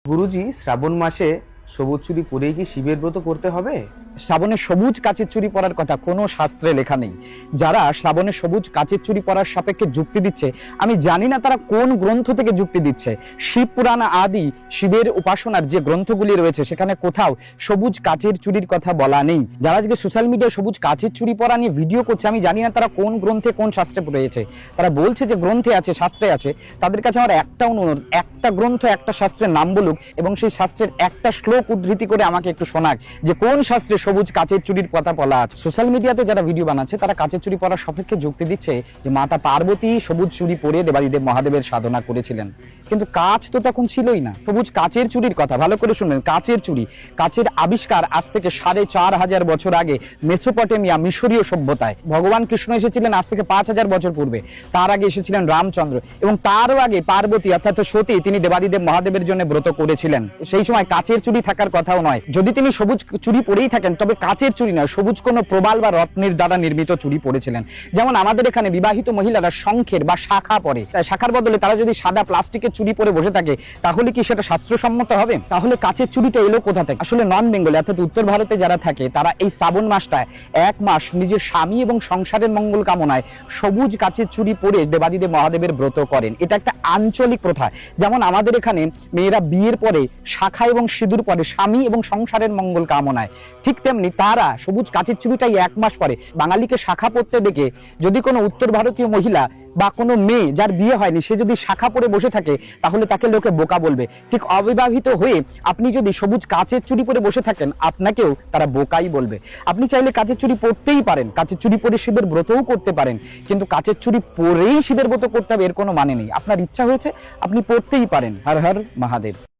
গুরুজি, শ্রাবণ মাসে সবুজ চুড়ি পরেই কি শিবের ব্রত করতে হবে? শ্রাবণে সবুজ কাচের চুড়ি পরার কথা কোনো শাস্ত্রে লেখা নেই। যারা শ্রাবণে সবুজ কাচের চুড়ি পরার সাপেক্ষে যুক্তি দিচ্ছে, আমি জানি না তারা কোন গ্রন্থ থেকে যুক্তি দিচ্ছে। শিব পুরাণ আদি শিবের উপাসনার যে গ্রন্থগুলি রয়েছে সেখানে কোথাও সবুজ কাচের চুড়ির কথা বলা নেই। যারা আজকে সোশ্যাল মিডিয়ায় সবুজ কাচের চুড়ি পরা নিয়ে ভিডিও করছে, আমি জানি না তারা কোন গ্রন্থে কোন শাস্ত্রে পড়েছে। তারা বলছে যে গ্রন্থে আছে, শাস্ত্রে আছে। তাদের কাছে আমার একটা অনুরোধ, একটা গ্রন্থ একটা শাস্ত্রের নাম বলুক এবং সেই শাস্ত্রের একটা শ্লোক উদ্ধৃতি করে আমাকে একটু শোনাক যে কোন শাস্ত্রে সবুজ কাচের চুড়ির কথা বলা আছে। সোশ্যাল মিডিয়াতে যারা ভিডিও বানাচ্ছে তারা কাচের চুড়ি পরার সপক্ষে যুক্তি দিচ্ছে যে মাতা পার্বতী সবুজ চুড়ি পরে দেবাদিদেব মহাদেবের সাধনা করেছিলেন, কিন্তু কাচ তো তখন ছিলই না। সবুজ কাচের চুড়ির কথা ভালো করে শুনবেন। কাচের চুড়ি, কাচের আবিষ্কার আজ থেকে 4500 বছর আগে মেসোপটেমিয়া মিশরীয় সভ্যতায়। ভগবান কৃষ্ণ এসেছিলেন আজ থেকে 5000 বছর পূর্বে। তার আগে এসেছিলেন রামচন্দ্র এবং তারও আগে পার্বতী অর্থাৎ সতী, তিনি দেবাদিদেব মহাদেবের জন্য ব্রত করেছিলেন। সেই সময় কাচের চুড়ি থাকার কথাও নয়। যদি তিনি সবুজ চুড়ি পরেই থাকেন তবে কাচের চুড়ি নয়, সবুজ কোনো প্রবাল বা রত্নের দ্বারা নির্মিত চুড়ি পরেছিলেন। যেমন আমাদের এখানে বিবাহিত মহিলারা শঙ্খের বা শাখা পরে, শাখার বদলে তারা যদি সাদা প্লাস্টিকের চুড়ি পরে বসে থাকে তাহলে কি সেটা শাস্ত্রসম্মত হবে? তাহলে কাচের চুড়িটা এলো কোথা থেকে? আসলে নন বেঙ্গলি অর্থাৎ উত্তর ভারতে যারা থাকে তারা এই শ্রাবণ মাসটায় এক মাস নিজের স্বামী এবং সংসারের মঙ্গল কামনায় সবুজ কাচের চুড়ি পরে দেবাদিদেব মহাদেবের ব্রত করেন। এটা একটা আঞ্চলিক প্রথা। যেমন আমাদের এখানে মেয়েরা বিয়ের পরে শাখা এবং সিঁদুর পরে স্বামী এবং সংসারের মঙ্গল কামনায়, ঠিক তেমনি তারা সবুজ কাচের চুড়িটাই এক মাস পরে। বাঙালিকে শাখা পরতে দেখে যদি কোনো উত্তর ভারতীয় মহিলা বা কোনো মেয়ে যার বিয়ে হয়নি সে যদি শাখা পরে বসে থাকে তাহলে তাকে লোকে বোকা বলবে। ঠিক অবিবাহিত হয়ে আপনি যদি সবুজ কাচের চুড়ি পরে বসে থাকেন আপনাকেও তারা বোকাই বলবে। আপনি চাইলে কাচের চুড়ি পরতেই পারেন, কাচের চুড়ি পরে শিবের ব্রতও করতে পারেন, কিন্তু কাচের চুড়ি পরেই শিবের ব্রত করতে হবে এর কোনো মানে নেই। আপনার ইচ্ছা হয়েছে আপনি পরতেই পারেন। হর হর মহাদেব।